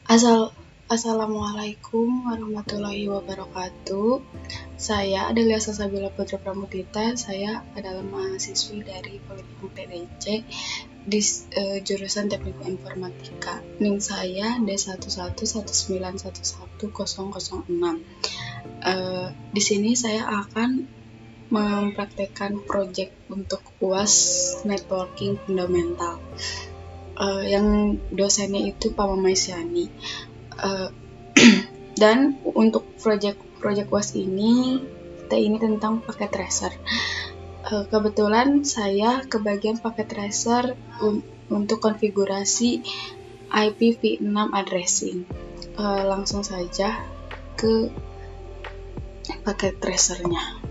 Assalamualaikum warahmatullahi wabarakatuh. Saya Adelia Salsabila Putri Pramudita. Saya adalah mahasiswi dari Politeknik PDIC di jurusan Teknik Informatika. NIM saya D111911006. Di sini saya akan mempraktekkan proyek untuk UAS Networking Fundamental. Yang dosennya itu Pak Mamaisyani. Dan untuk proyek UAS ini tentang paket tracer. Kebetulan saya kebagian paket tracer untuk konfigurasi IPv6 addressing. Langsung saja ke paket tracernya.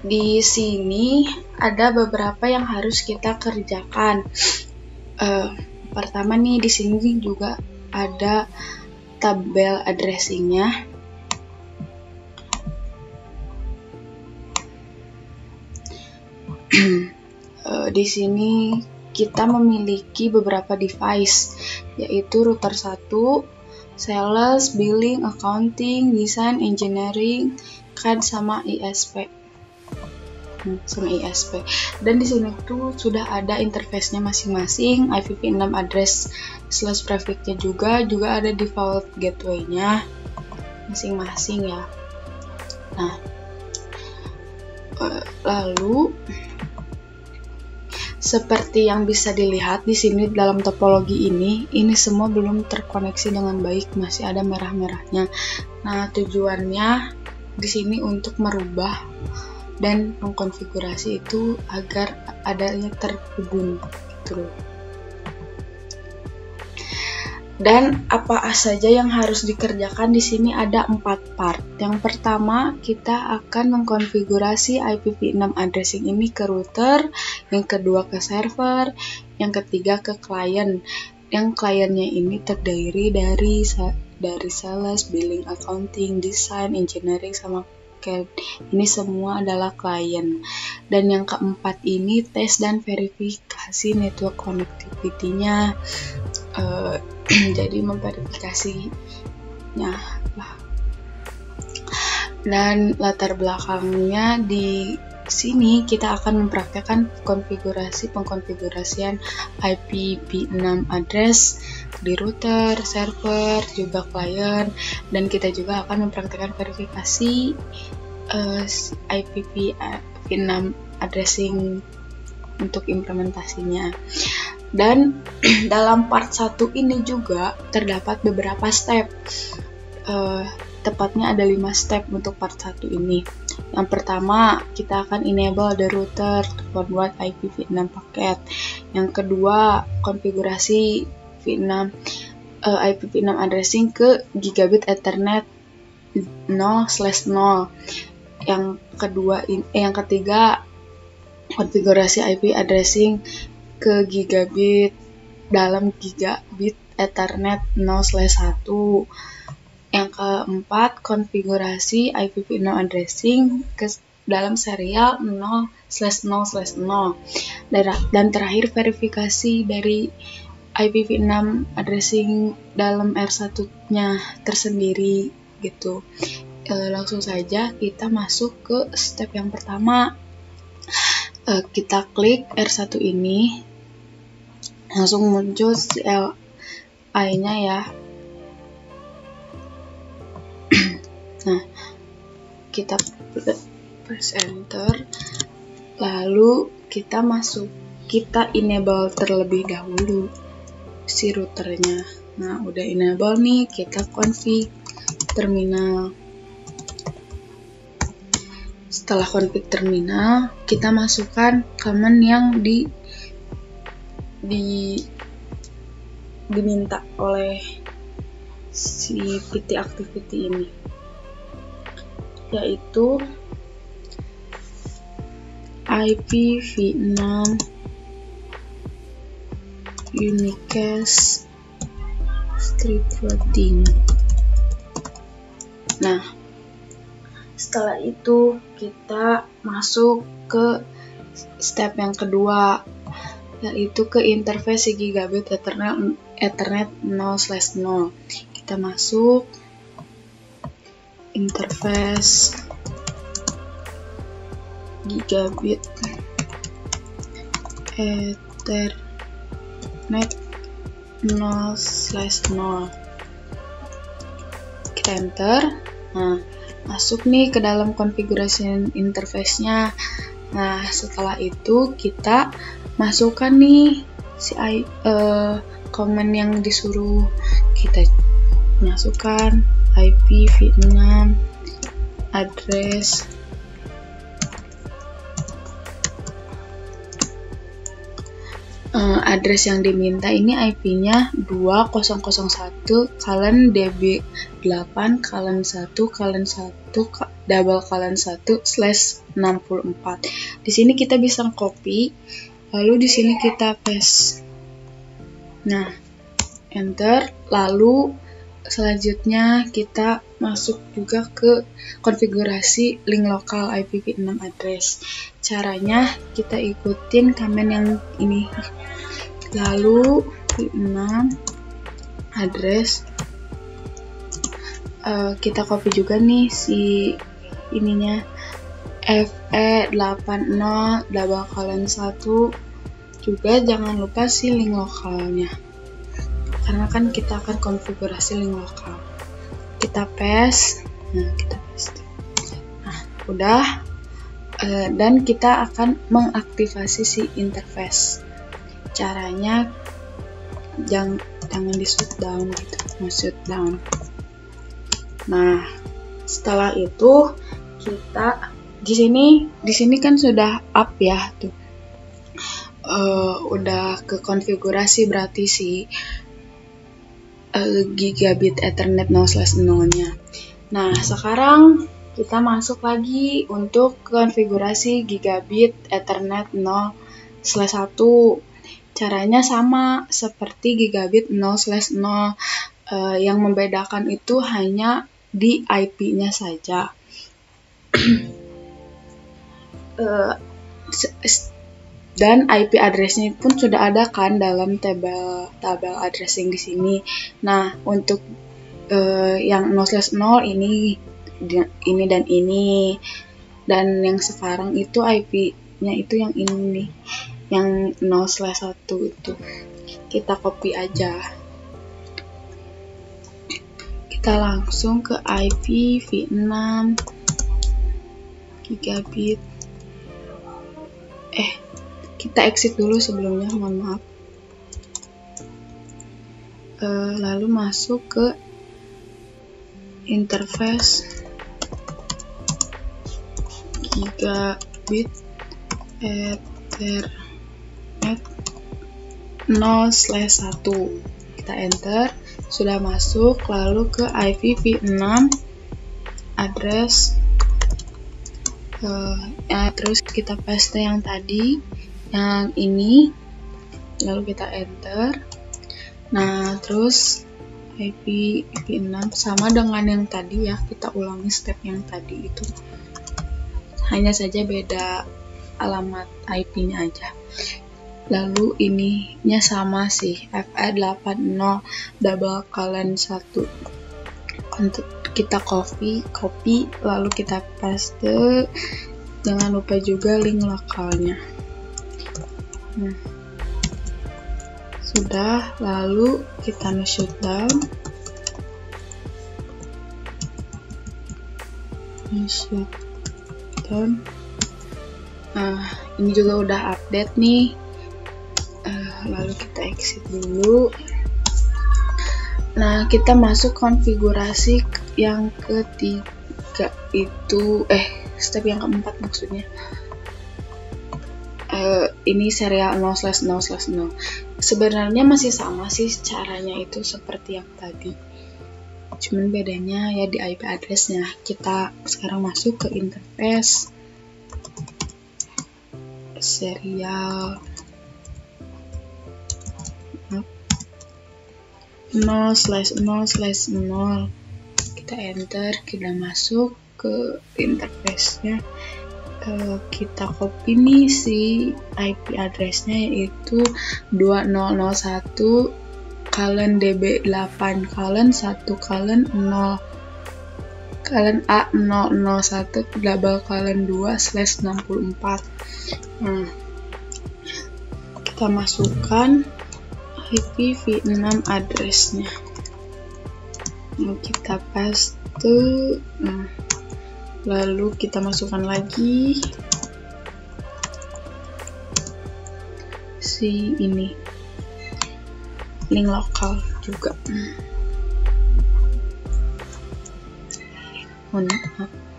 Di sini ada beberapa yang harus kita kerjakan. Pertama nih, di sini juga ada tabel addressingnya. Di sini kita memiliki beberapa device, yaitu router 1, sales, billing, accounting, design, engineering, CAD sama ISP. Dan di sini tuh sudah ada interface-nya masing-masing, IPv6 address / prefix-nya juga ada default gateway-nya masing-masing ya. Nah, lalu seperti yang bisa dilihat di sini dalam topologi ini semua belum terkoneksi dengan baik, masih ada merah-merahnya. Nah, tujuannya di sini untuk merubah dan mengkonfigurasi itu agar adanya terhubung gitu. Dan apa saja yang harus dikerjakan di sini ada 4 part. Yang pertama, kita akan mengkonfigurasi IPv6 addressing ini ke router, yang kedua ke server, yang ketiga ke klien. Yang kliennya ini terdiri dari sales, billing, accounting, design, engineering sama CAD. Ini semua adalah klien. Dan yang keempat ini tes dan verifikasi network connectivity-nya. Jadi memverifikasinya lah. Dan latar belakangnya di sini kita akan mempraktekkan pengkonfigurasian IPv6 address di router, server, juga klien, dan kita juga akan mempraktekkan verifikasi IPv6 addressing untuk implementasinya. Dan dalam part 1 ini juga terdapat beberapa step. Tepatnya ada 5 step untuk part 1 ini. Yang pertama, kita akan enable the router to forward IPv6 paket. Yang kedua, konfigurasi IPv6 addressing ke gigabit Ethernet 0/0. Yang ketiga, konfigurasi IP addressing ke gigabit dalam gigabit Ethernet 0/1. Yang keempat, konfigurasi IPv6 addressing ke dalam serial 0/0/0. Dan terakhir, verifikasi dari IPv6 addressing dalam R1-nya tersendiri gitu. Langsung saja kita masuk ke step yang pertama. Kita klik R1 ini, langsung muncul CLI-nya ya. Nah, kita press enter, lalu kita enable terlebih dahulu si routernya. Nah, udah enable nih, kita config terminal. Setelah config terminal, kita masukkan command yang diminta oleh si PT activity ini, yaitu IPv6 unicast strip routing. Nah, setelah itu kita masuk ke step yang kedua, yaitu ke interface si gigabit Ethernet 0/0. Kita masuk interface gigabit Ethernet 0/0. Kita enter. Nah, masuk nih ke dalam konfigurasi interface-nya. Nah, setelah itu kita masukkan nih si command yang disuruh kita masukkan, IPv6 address address yang diminta ini IP-nya 20.1/1/1/1/64. Di sini kita bisa copy, lalu di sini kita paste. Nah, enter. Lalu selanjutnya kita masuk juga ke konfigurasi link lokal IPv6 address. Caranya kita ikutin command yang ini. Lalu IPv6 address kita copy juga nih si ininya FE80:1. Juga jangan lupa si link lokalnya, karena kan kita akan konfigurasi link lokal. Kita paste. Nah, kita paste. Nah, udah. Dan kita akan mengaktifasi si interface. Caranya jangan di shutdown gitu, shutdown. Nah, setelah itu kita di sini kan sudah up ya tuh. Udah ke konfigurasi berarti si gigabit Ethernet 0/0-nya. Nah, sekarang kita masuk lagi untuk konfigurasi gigabit Ethernet 0/1. Caranya sama seperti gigabit 0/0. Yang membedakan itu hanya di IP-nya saja. Dan IP address-nya pun sudah ada kan dalam tabel addressing di sini. Nah, untuk yang 0/0 ini dan ini, dan yang sekarang itu IP-nya itu yang ini nih, yang 0/1 itu. Kita copy aja. Kita langsung ke IPv6 gigabit. Kita exit dulu sebelumnya, mohon maaf. Lalu masuk ke interface gigabit Ethernet 0/1. Kita enter. Sudah masuk. Lalu ke IPv6 address. Terus kita paste yang tadi, yang ini, lalu kita enter. Nah, terus IPv6 sama dengan yang tadi ya, kita ulangi step yang tadi itu, hanya saja beda alamat IP-nya aja. Lalu ininya sama sih, FE80:1. Untuk kita copy, lalu kita paste. Jangan lupa juga link lokalnya. Nah, sudah. Lalu kita shutdown. Nah, ini juga udah update nih. Lalu kita exit dulu. Nah, kita masuk konfigurasi yang ketiga itu, step yang keempat maksudnya. Ini serial 0/0/0. Sebenarnya masih sama sih caranya, itu seperti yang tadi. Cuman bedanya ya di IP address-nya. Kita sekarang masuk ke interface serial 0/0/0. Kita enter, kita masuk ke interface-nya. kita copy nih si IP addressnya, yaitu 2001 db8 1 A001 2/64. Kita masukkan IPv6 addressnya. Kita paste. Lalu kita masukkan lagi si ini, link lokal juga.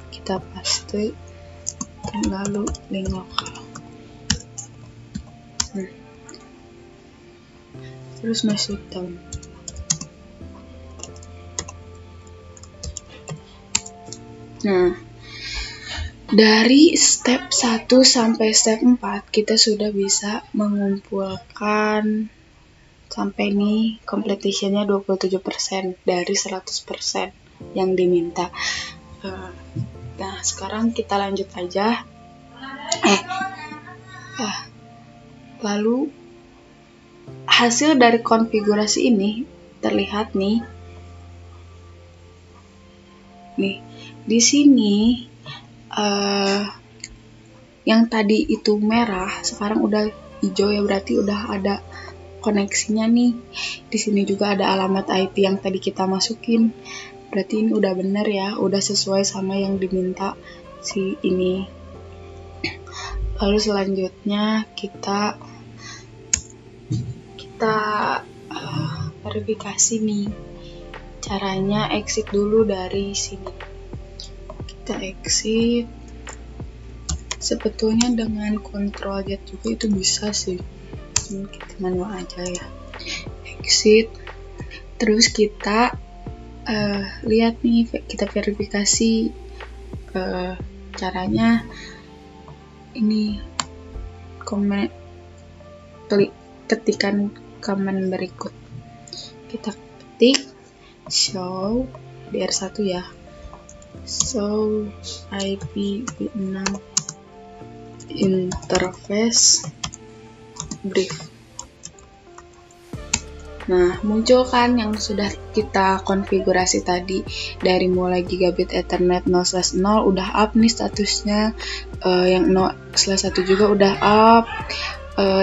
Kita paste, lalu link lokal. Terus masuk down. Nah, dari step 1 sampai step 4 kita sudah bisa mengumpulkan sampai nih completionnya 27% dari 100% yang diminta. Nah, sekarang kita lanjut aja. Lalu hasil dari konfigurasi ini terlihat nih. Di sini yang tadi itu merah sekarang udah hijau ya, berarti udah ada koneksinya nih. Di sini juga ada alamat IP yang tadi kita masukin. Berarti ini udah bener ya, udah sesuai sama yang diminta si ini. Lalu selanjutnya kita verifikasi nih. Caranya exit dulu dari sini. Kita exit. Sebetulnya dengan Ctrl Z juga itu bisa sih. Kita manual aja ya. Exit. Terus kita lihat nih, kita verifikasi. Caranya ini ketikan command berikut. Kita ketik show DR1 ya, show IPv6 interface brief. Nah, muncul kan yang sudah kita konfigurasi tadi, dari mulai gigabit Ethernet 0/0 udah up nih statusnya, yang 0/1 juga udah up,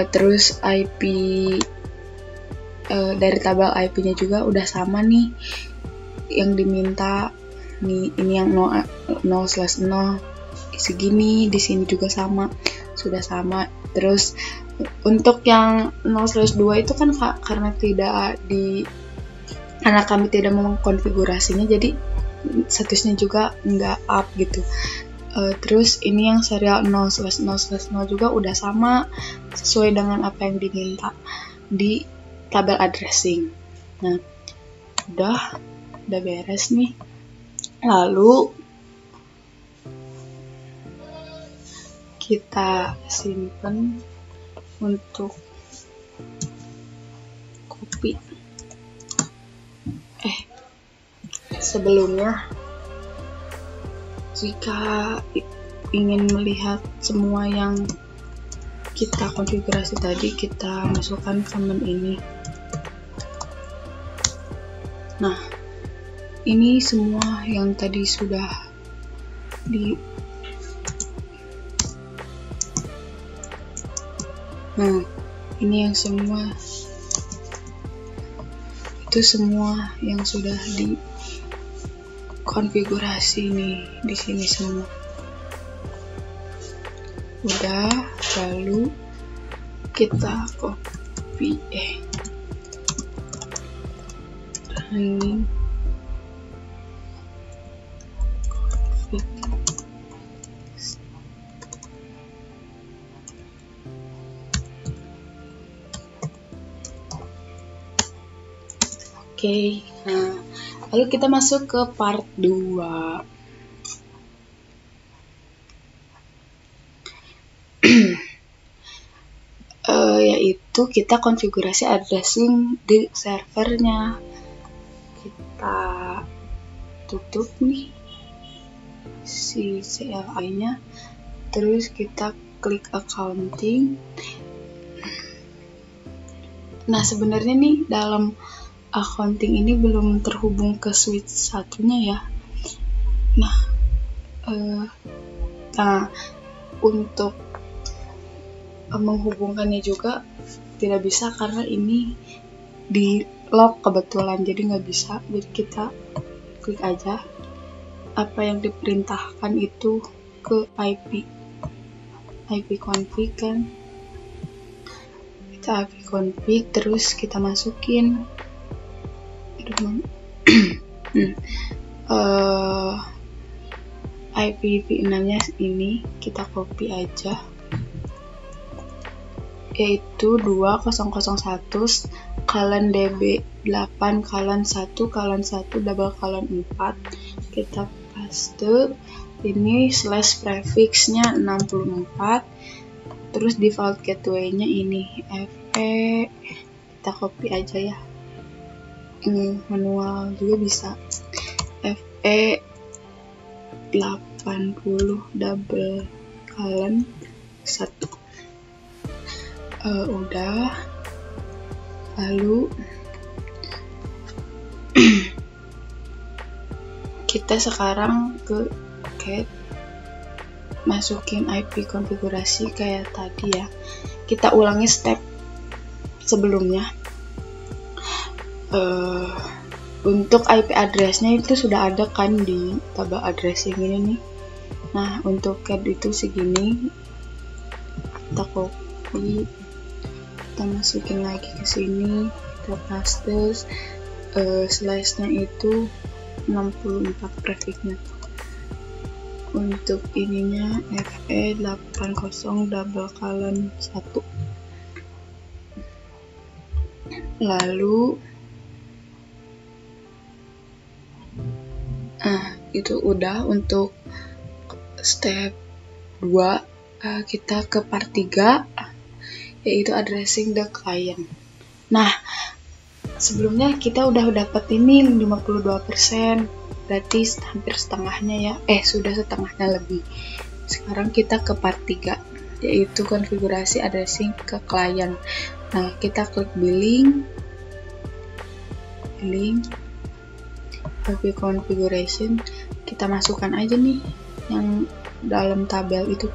terus IP dari tabel IP-nya juga udah sama nih yang diminta nih. Ini yang 0/0 segini, di sini juga sama, sudah sama. Terus untuk yang 0/2 itu kan karena kami tidak mengkonfigurasinya, jadi statusnya juga nggak up gitu. Terus ini yang serial 0/0/0 juga udah sama, sesuai dengan apa yang diminta di tabel addressing. Nah, udah beres nih. Lalu kita simpen untuk copy. Sebelumnya, jika ingin melihat semua yang kita konfigurasi tadi, kita masukkan command ini. Nah, ini semua yang tadi sudah nah, ini yang semua, itu semua yang sudah dikonfigurasi nih di sini semua. Udah, lalu kita copy running Oke, nah lalu kita masuk ke part 2. Yaitu kita konfigurasi addressing di servernya. Kita tutup nih si CLI-nya, terus kita klik accounting. Nah, sebenarnya nih dalam accounting ini belum terhubung ke switch satunya ya. Nah, untuk menghubungkannya juga tidak bisa karena ini di lock kebetulan, jadi nggak bisa. Jadi kita klik aja apa yang diperintahkan itu ke IP config kan. Kita IP config, terus kita masukin IPv6 nya ini kita copy aja, yaitu 20.1/db8/1/1/4. Kita paste ini slash prefixnya 64, terus default gateway-nya ini FE, kita copy aja ya, ini manual juga bisa, FE 80/1. Udah, lalu kita sekarang ke cat, masukin IP konfigurasi kayak tadi ya. Kita ulangi step sebelumnya. Untuk IP address-nya itu sudah ada kan di tabel addressing ini nih. Nah, untuk cat itu segini, kita copy, kita masukin lagi ke sini, kita paste, slash-nya itu 64 prefixnya. Untuk ininya FE 80/1. Lalu itu udah untuk step 2. Kita ke part 3, yaitu addressing the client. Nah, sebelumnya kita udah dapat ini 52%, berarti hampir setengahnya ya, sudah setengahnya lebih. Sekarang kita ke part 3, yaitu konfigurasi addressing ke client. Nah, kita klik billing, IP configuration, kita masukkan aja nih yang dalam tabel itu.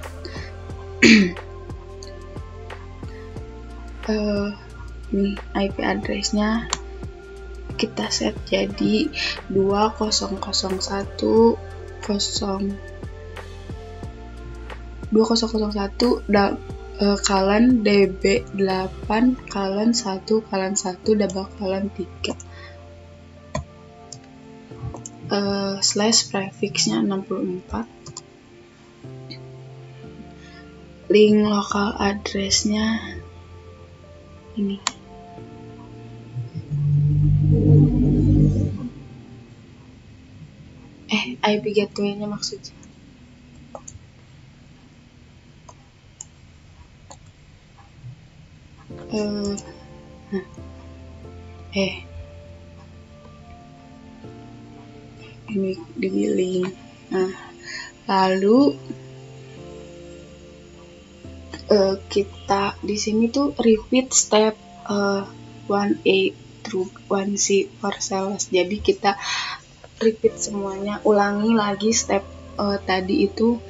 Nih IP address-nya kita set jadi 20.1/db8/1/1/3 slash prefixnya 64, link local address-nya ini. IP gateway-nya maksudnya. Ini di billing. Nah, lalu kita di sini tuh repeat step 1A through 1C for sales. Jadi kita repeat semuanya, ulangi lagi step tadi itu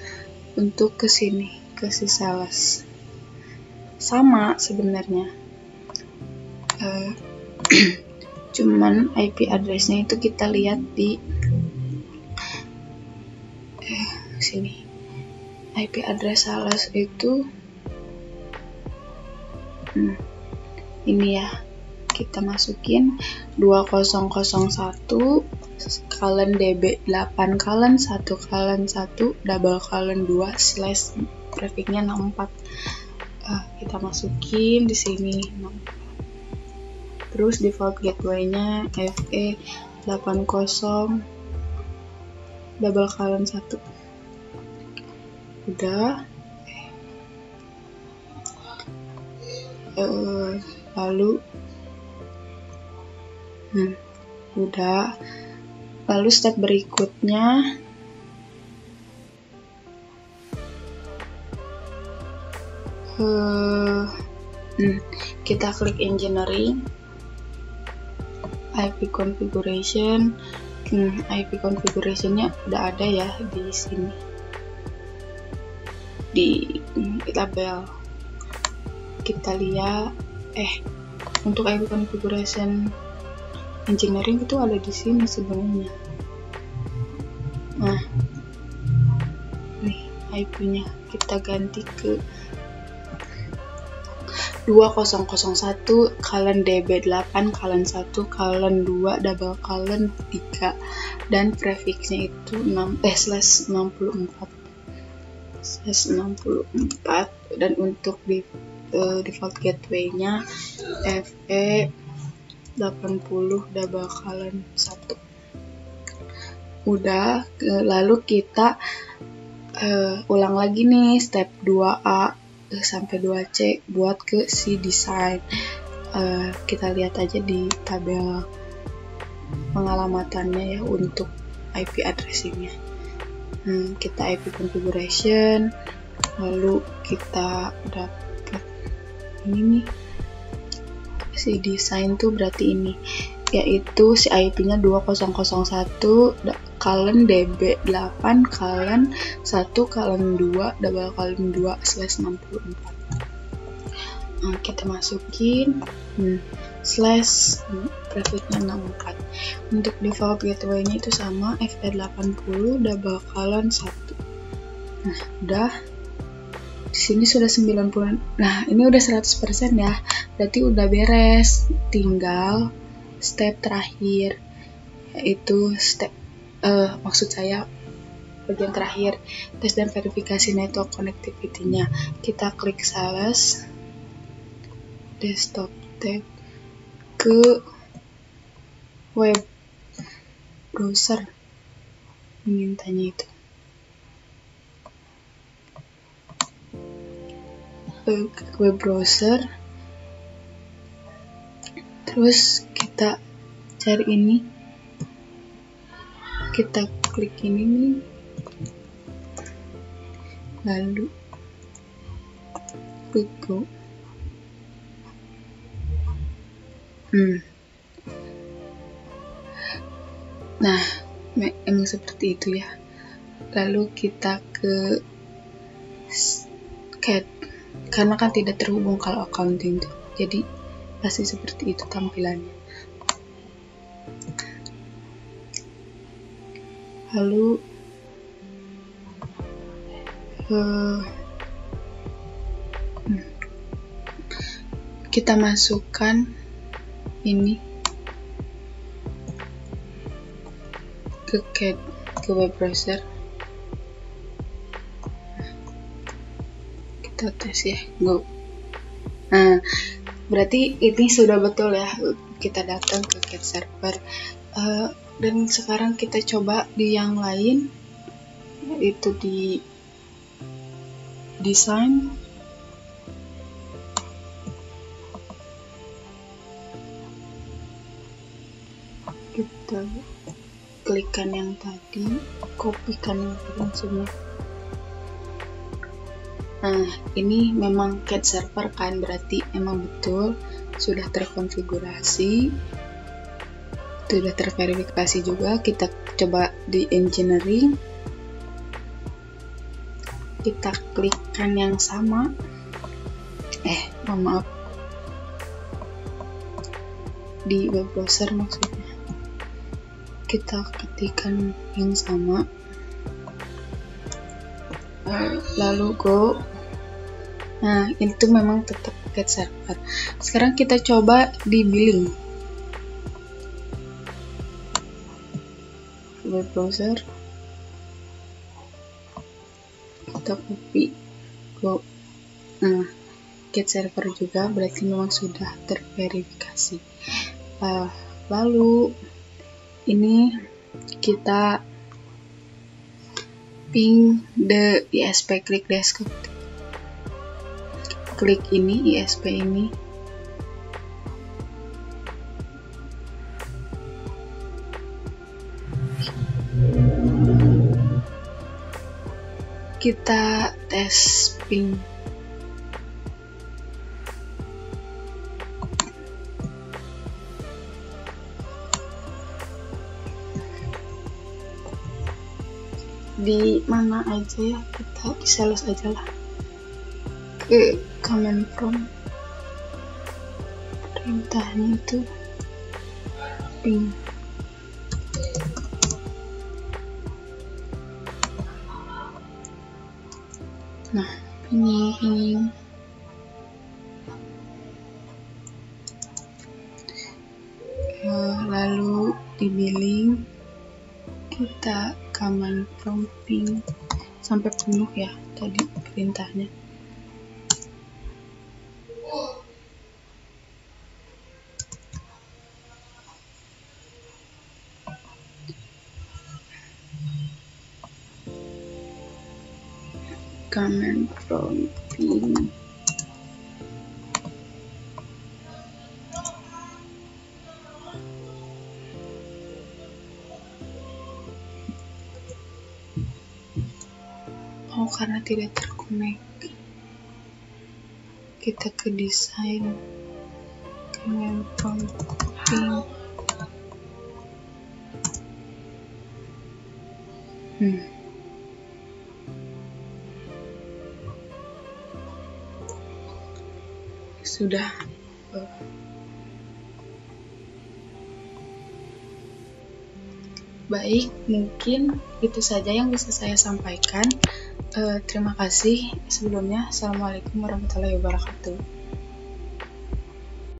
untuk ke sini, ke si sales. Sama sebenarnya, cuman IP address-nya itu kita lihat di sini. IP address sales itu ini ya, kita masukin 20.1/db8/1/1/2 slash prefixnya 64. Kita masukin di sini. Terus default gateway-nya FE 80/1. Udah. Lalu udah. Lalu step berikutnya Kita klik engineering, IP configuration. IP configuration-nya udah ada ya di sini di label. Kita lihat untuk IP configuration engineering itu ada di sini sebenarnya. Nah, nih IP-nya kita ganti ke 2001/db8/1/2 3 dan prefixnya itu /64 dan untuk default gateway-nya FE80/1. Udah, lalu kita ulang lagi nih step 2A sampai 2C buat ke si design. Kita lihat aja di tabel pengalamatannya ya untuk IP addressing-nya. Kita IP configuration, lalu kita dapat ini nih, si design tuh berarti ini, yaitu si IP-nya 2001/1/2/2/64. Kita masukin prefixnya 64. Untuk default gateway-nya itu sama, FE80/1. Nah, udah. Di sini sudah 90. Nah, ini udah 100% ya. Berarti udah beres. Tinggal step terakhir, yaitu maksud saya bagian terakhir, tes dan verifikasi network connectivity-nya. Kita klik sales desktop tab ke web browser, mintanya itu web browser, terus kita cari ini, kita klik ini nih, lalu klik go. Nah, emang seperti itu ya. Lalu kita ke CAD, karena kan tidak terhubung kalau accounting tuh, jadi pasti seperti itu tampilannya. Lalu kita masukkan ini ke CAD, ke web browser. Kita tes ya, go. Nah, berarti ini sudah betul ya, kita datang ke CAD server. Dan sekarang kita coba di yang lain, yaitu di design. Kita klikkan yang tadi, kopikan yang tadi maksudnya. Nah, ini memang CAD server kan, berarti emang betul sudah terkonfigurasi, sudah terverifikasi juga. Kita coba di engineering, kita klikkan yang sama, maaf, di web browser maksudnya, kita ketikkan yang sama, lalu go. Nah, itu memang tetap CAD server. Sekarang kita coba di billing, web browser, kita copy, go. Nah, CAD server juga, berarti memang sudah terverifikasi. Lalu ini kita ping the ISP, klik desktop, klik ini ISP ini, kita tes ping di mana aja ya, kita di sales aja lah, ke command prompt, perintahnya itu ping. Nah ini lalu di billing kita command prompt ping sampai penuh ya tadi perintahnya. Command prompt ping karena tidak terkonek, kita ke desain, command prompt ping sudah. Baik, mungkin itu saja yang bisa saya sampaikan. Terima kasih sebelumnya. Assalamualaikum warahmatullahi wabarakatuh.